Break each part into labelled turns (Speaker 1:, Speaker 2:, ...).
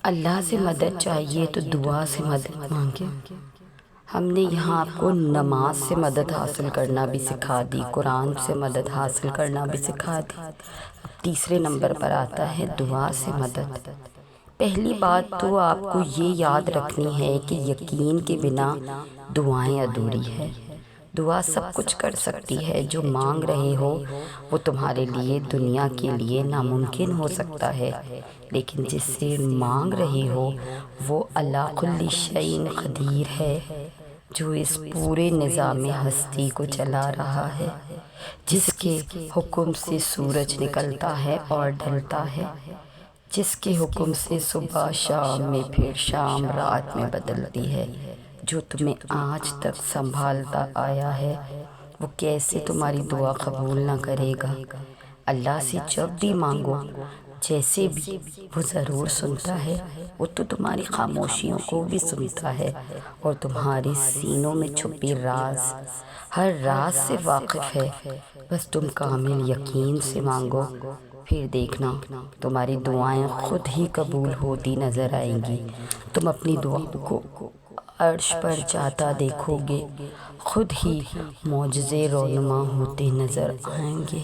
Speaker 1: اللہ سے مدد چاہیے تو دعا سے مدد مانگیں۔ ہم نے یہاں آپ کو نماز سے مدد حاصل کرنا بھی سکھا دی، قرآن سے مدد حاصل کرنا بھی سکھا دی۔ اب تیسرے نمبر پر آتا ہے دعا سے مدد۔ پہلی بات تو آپ کو یہ یاد رکھنی ہے کہ یقین کے بنا دعائیں ادھوری ہے۔ دعا سب کچھ کر سکتی ہے، جو مانگ رہے ہو وہ تمہارے لیے دنیا کے لیے ناممکن ہو سکتا ہے، لیکن جس سے مانگ رہے ہو وہ علی کل شیء قدیر ہے، جو اس پورے نظام ہستی کو چلا رہا ہے، جس کے حکم سے سورج نکلتا ہے اور ڈھلتا ہے، جس کے حکم سے صبح شام میں پھر شام رات میں بدلتی ہے، جو تمہیں آج تک سنبھالتا آیا ہے، وہ کیسے تمہاری دعا قبول نہ کرے گا؟ اللہ سے جب بھی مانگو جیسے بھی، وہ ضرور سنتا ہے۔ وہ تو تمہاری خاموشیوں کو بھی سنتا ہے اور تمہارے سینوں میں چھپے راز، ہر راز سے واقف ہے۔ بس تم کامل یقین سے مانگو، پھر دیکھنا تمہاری دعائیں خود ہی قبول ہوتی نظر آئیں گی۔ تم اپنی دعاؤں کو عرش پر جاتا دیکھو گے، خود ہی معجزے رونما ہوتے نظر آئیں گے،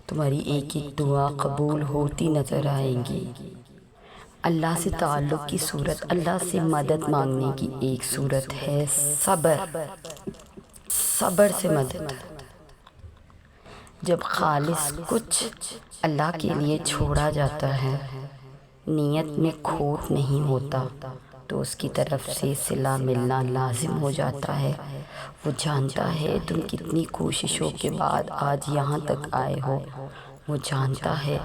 Speaker 1: تمہاری ایک ایک دعا قبول ہوتی نظر آئیں گی۔ اللہ سے تعلق کی صورت، اللہ سے مدد مانگنے کی ایک صورت ہے صبر۔ صبر سے مدد، جب خالص کچھ اللہ کے لیے چھوڑا جاتا ہے، نیت میں کھوٹ نہیں ہوتا، تو اس کی طرف سے صلہ ملنا لازم ہو جاتا ہے۔ وہ جانتا ہے تم کتنی کوششوں کے بعد آج یہاں تک آئے ہو، وہ جانتا ہے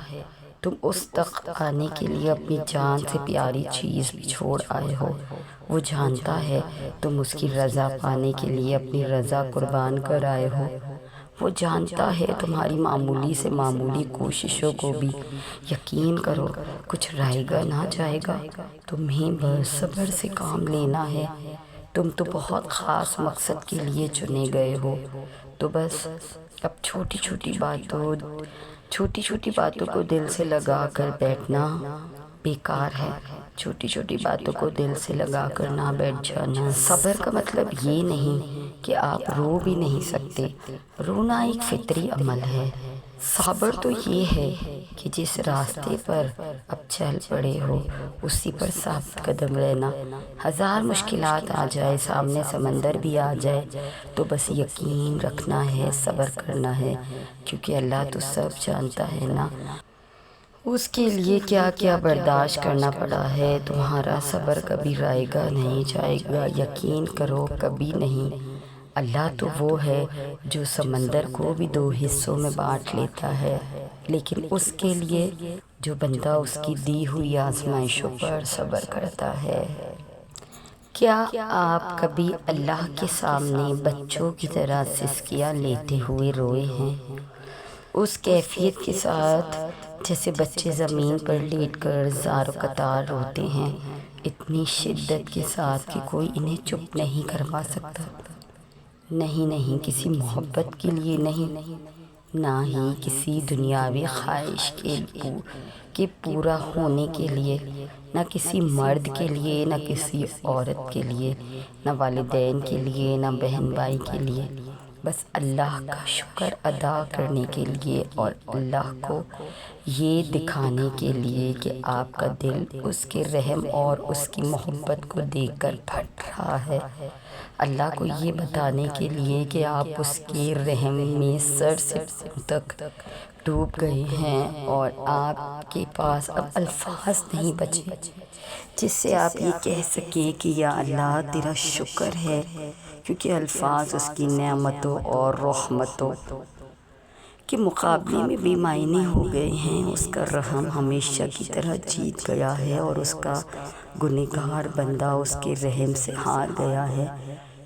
Speaker 1: تم اس تک آنے کے لیے اپنی جان سے پیاری چیز بھی چھوڑ آئے ہو، وہ جانتا ہے تم اس کی رضا پانے کے لیے اپنی رضا قربان کر آئے ہو، وہ جانتا ہے تمہاری معمولی سے معمولی کوششوں کو بھی یقین کرو کچھ رائے گا نہ جائے گا، تمہیں بس صبر سے کام لینا ہے۔ تم تو بہت خاص مقصد کے لیے چنے گئے ہو، تو بس اب چھوٹی چھوٹی باتوں کو دل سے لگا کر بیٹھنا بیکار ہے، چھوٹی چھوٹی باتوں کو دل سے لگا کر نہ بیٹھ جانا۔ صبر کا مطلب یہ نہیں کہ آپ رو بھی نہیں سکتے، رونا ایک فطری عمل ہے۔ صبر تو یہ ہے کہ جس راستے پر اب چل پڑے ہو اسی پر ثابت قدم رہنا، ہزار مشکلات آ جائے، سامنے سمندر بھی آ جائے، تو بس یقین رکھنا ہے، صبر کرنا ہے، کیونکہ اللہ تو سب جانتا ہے نا، اس کے لیے کیا کیا برداشت کرنا پڑا ہے۔ تمہارا صبر کبھی رائے گا نہیں جائے گا، یقین کرو کبھی نہیں۔ اللہ تو وہ ہے جو سمندر کو بھی دو حصوں میں بانٹ لیتا ہے، لیکن اس کے لیے جو بندہ اس کی دی ہوئی آزمائشوں پر صبر کرتا ہے۔ کیا آپ کبھی اللہ کے سامنے بچوں کی طرح سسکیاں لیتے ہوئے روئے ہیں؟ اس کیفیت کے ساتھ جیسے بچے زمین پر لیٹ کر زار و قطار روتے ہیں، اتنی شدت کے ساتھ کہ کوئی انہیں چپ نہیں کروا سکتا۔ نہیں، کسی محبت کے لیے نہیں، نہ ہی کسی دنیاوی خواہش کے پورا ہونے کے لیے، نہ کسی مرد کے لیے، نہ کسی عورت کے لیے، نہ والدین کے لیے، نہ بہن بھائی کے لیے، بس اللہ کا شکر ادا کرنے کے لیے اور اللہ کو یہ دکھانے کے لیے کہ آپ کا دل اس کے رحم اور اس کی محبت کو دیکھ کر پھٹ رہا ہے، اللہ کو یہ بتانے کے لیے کہ آپ اس کے رحم میں سر سے پاؤں تک ڈوب گئے ہیں اور آپ کے پاس اب الفاظ نہیں بچے جس سے آپ یہ کہہ سکیں کہ یا اللہ تیرا شکر ہے، کیونکہ الفاظ اس کی نعمتوں اور رحمتوں کے مقابلے میں بے معنی ہو گئے ہیں۔ اس کا رحم ہمیشہ کی طرح جیت گیا ہے اور اس کا گنہگار بندہ اس کے رحم سے ہار گیا ہے۔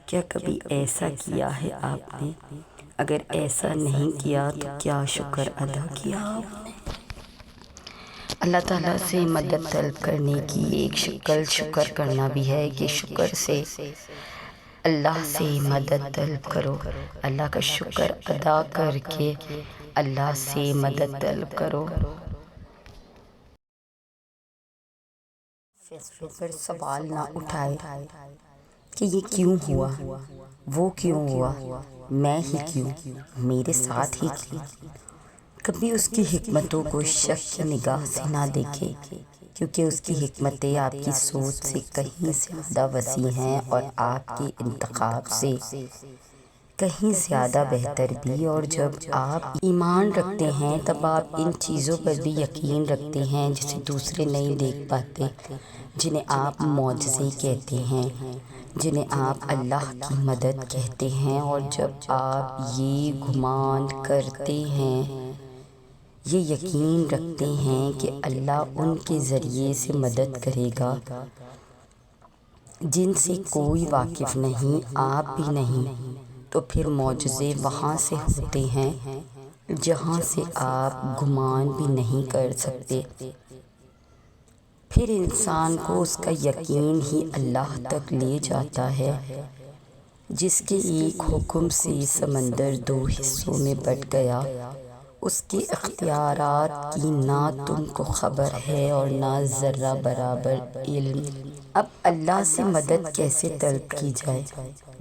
Speaker 1: کیا کبھی ایسا کیا ہے آپ نے؟ اگر ایسا نہیں کیا تو کیا شکر ادا کیا آپ نے؟ اللہ تعالیٰ سے مدد طلب کرنے کی ایک شکل شکر کرنا بھی ہے کہ شکر سے اللہ سے مدد طلب کرو، اللہ کا شکر ادا کر کے اللہ سے مدد طلب کرو۔ فیصلوں پر سوال نہ اٹھائے کہ یہ کیوں ہوا، وہ کیوں ہوا، میں ہی کیوں، میرے ساتھ ہی کیوں۔ کبھی اس کی حکمتوں کو شک کی نگاہ سے نہ دیکھے، کیونکہ اس کی حکمتیں آپ کی سوچ سے کہیں زیادہ وسیع ہیں اور آپ کے انتخاب سے کہیں زیادہ بہتر بھی۔ اور جب آپ ایمان رکھتے ہیں تب آپ ان چیزوں پر بھی یقین رکھتے ہیں جسے دوسرے نہیں دیکھ پاتے، جنہیں آپ معجزے کہتے ہیں، جنہیں آپ اللہ کی مدد کہتے ہیں۔ اور جب آپ یہ گمان کرتے ہیں، یہ یقین رکھتے ہیں کہ اللہ ان کے ذریعے سے مدد کرے گا جن سے کوئی واقف نہیں، آپ بھی نہیں، تو پھر معجزے وہاں سے ہوتے ہیں جہاں سے آپ گمان بھی نہیں کر سکتے۔ پھر انسان کو اس کا یقین ہی اللہ تک لے جاتا ہے، جس کے ایک حکم سے سمندر 2 حصوں میں بٹ گیا۔ اس کے اختیارات کی نہ تم کو خبر ہے اور نہ ذرہ برابر علم۔ اب اللہ سے مدد کیسے طلب کی جائے؟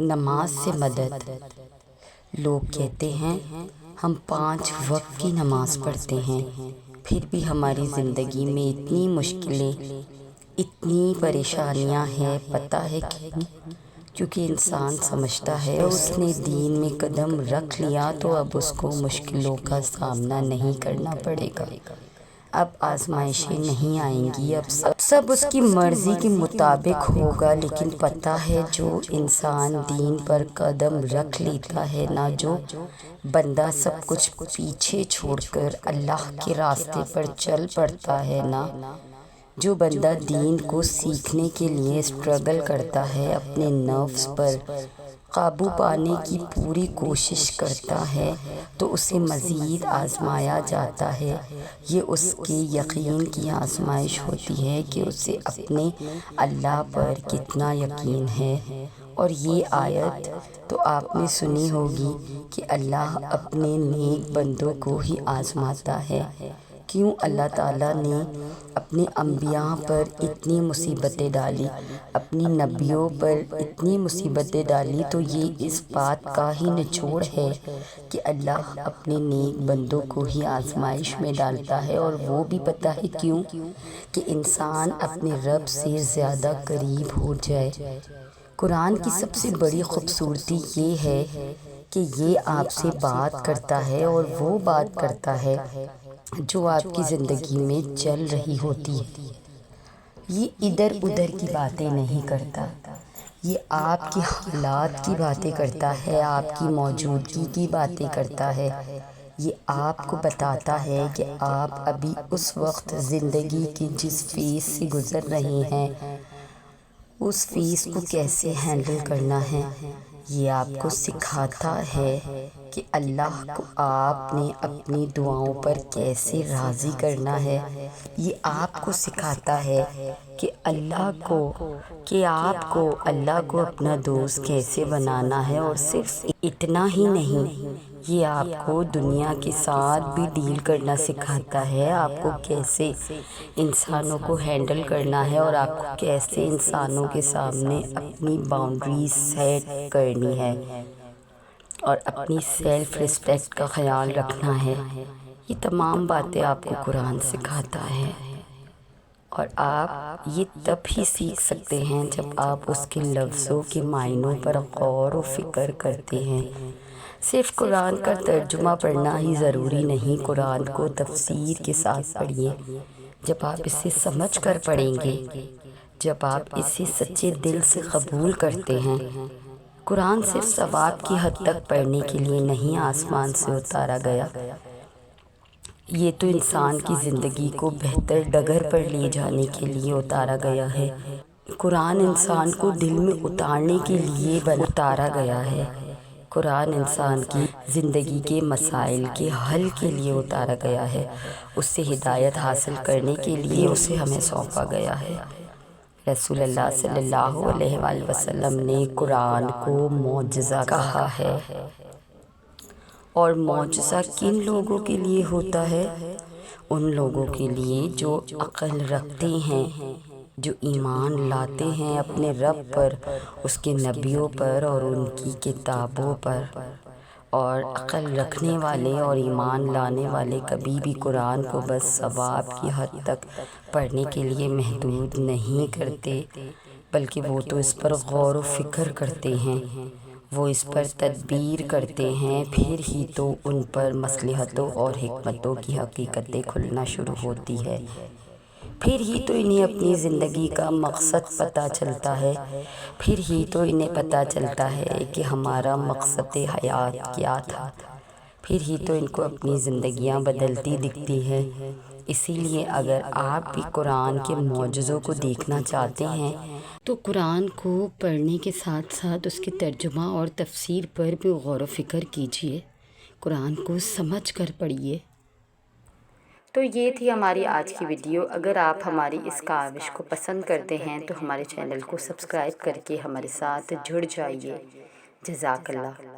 Speaker 1: نماز سے مدد۔ لوگ کہتے ہیں ہم 5 وقت کی نماز پڑھتے ہیں، پھر بھی ہماری زندگی میں اتنی مشکلیں، اتنی پریشانیاں ہیں۔ پتہ ہے کیوں؟ کیونکہ انسان سمجھتا ہے اس نے دین میں قدم رکھ لیا تو اب اس کو مشکلوں کا سامنا نہیں کرنا پڑے گا، اب آزمائشیں نہیں آئیں گی، اب سب اس کی مرضی کے مطابق ہوگا۔ لیکن پتہ ہے جو انسان دین پر قدم رکھ لیتا ہے نا، جو بندہ سب کچھ پیچھے چھوڑ کر اللہ کے راستے پر چل پڑتا ہے نا، جو بندہ دین کو سیکھنے کے لیے اسٹرگل کرتا ہے، اپنے نفس پر قابو پانے کی پوری کوشش کرتا ہے، تو اسے مزید آزمایا جاتا ہے۔ یہ اس کے یقین کی آزمائش ہوتی ہے کہ اسے اپنے اللہ پر کتنا یقین ہے۔ اور یہ آیت تو آپ نے سنی ہوگی کہ اللہ اپنے نیک بندوں کو ہی آزماتا ہے۔ کیوں اللہ تعالیٰ نے اپنے انبیاء پر اتنی مصیبتیں ڈالی، اپنی نبیوں پر اتنی مصیبتیں ڈالی؟ تو یہ اس بات کا ہی نچوڑ ہے کہ اللہ اپنے نیک بندوں کو ہی آزمائش میں ڈالتا ہے۔ اور وہ بھی پتہ ہے کیوں؟ کہ انسان اپنے رب سے زیادہ قریب ہو جائے۔ قرآن کی سب سے بڑی خوبصورتی یہ ہے کہ یہ آپ سے بات کرتا ہے، اور وہ بات کرتا ہے جو آپ کی زندگی میں چل رہی ہوتی ہے۔ یہ ادھر ادھر کی باتیں نہیں کرتا، یہ آپ کے حالات کی باتیں کرتا ہے، آپ کی موجودگی کی باتیں کرتا ہے۔ یہ آپ کو بتاتا ہے کہ آپ ابھی اس وقت زندگی کے جس فیز سے گزر رہے ہیں، اس فیز کو کیسے ہینڈل کرنا ہے۔ یہ آپ کو سکھاتا ہے کہ اللہ کو آپ نے اپنی دعاؤں پر کیسے راضی کرنا ہے۔ یہ آپ کو سکھاتا ہے کہ آپ کو اللہ کو اپنا دوست کیسے بنانا ہے۔ اور صرف اتنا ہی نہیں، یہ آپ کو دنیا کے ساتھ بھی ڈیل کرنا سکھاتا ہے، آپ کو کیسے انسانوں کو ہینڈل کرنا ہے، اور آپ کو کیسے انسانوں کے سامنے اپنی باؤنڈریز سیٹ کرنی ہے اور اپنی سیلف ریسپیکٹ کا خیال رکھنا ہے۔ یہ تمام باتیں آپ کو قرآن سکھاتا ہے، اور آپ یہ تب ہی سیکھ سکتے ہیں جب آپ اس کے لفظوں کے معنوں پر غور و فکر کرتے ہیں۔ صرف قرآن کا ترجمہ پڑھنا ہی ضروری نہیں، قرآن کو تفسیر کے ساتھ پڑھیے۔ جب آپ اسے سمجھ کر پڑھیں گے، جب آپ اسے سچے دل سے قبول کرتے ہیں۔ قرآن صرف ثواب کی حد تک پڑھنے کے لیے نہیں آسمان سے اتارا گیا، یہ تو انسان کی زندگی کو بہتر ڈگر پر لے جانے کے لیے اتارا گیا ہے۔ قرآن انسان کو دل میں اتارنے کے لیے اتارا گیا ہے۔ قرآن انسان کی زندگی کے مسائل کے حل کے لیے اتارا گیا ہے، اس سے ہدایت حاصل کرنے کے لیے اسے ہمیں سونپا گیا ہے۔ رسول اللہ صلی اللہ علیہ وآلہ وسلم نے قرآن کو معجزہ کہا ہے۔ اور معجزہ کن لوگوں کے لیے ہوتا ہے؟ ان لوگوں کے لیے جو عقل رکھتے ہیں، جو ایمان لاتے ہیں اپنے رب پر، اس کے نبیوں پر اور ان کی کتابوں پر، اور عقل رکھنے والے اور ایمان لانے والے کبھی بھی قرآن کو بس ثواب کی حد تک پڑھنے کے لیے محدود نہیں کرتے، بلکہ وہ تو اس پر غور و فکر کرتے ہیں، وہ اس پر تدبیر کرتے ہیں، پھر ہی تو ان پر مصلحتوں اور حکمتوں کی حقیقتیں کھلنا شروع ہوتی ہے، پھر ہی تو انہیں اپنی زندگی کا مقصد پتہ چلتا ہے، پھر ہی تو انہیں پتہ چلتا ہے کہ ہمارا مقصد حیات کیا تھا، پھر ہی تو ان کو اپنی زندگیاں بدلتی دکھتی ہیں۔ اسی لیے اگر آپ بھی قرآن کے معجزوں کو دیکھنا چاہتے ہیں تو قرآن کو پڑھنے کے ساتھ ساتھ اس کے ترجمہ اور تفسیر پر بھی غور و فکر کیجیے، قرآن کو سمجھ کر پڑھیے۔ تو یہ تھی ہماری آج کی ویڈیو۔ اگر آپ ہماری اس کاوش کو پسند کرتے ہیں تو ہمارے چینل کو سبسکرائب کر کے ہمارے ساتھ جڑ جائیے۔ جزاک اللہ۔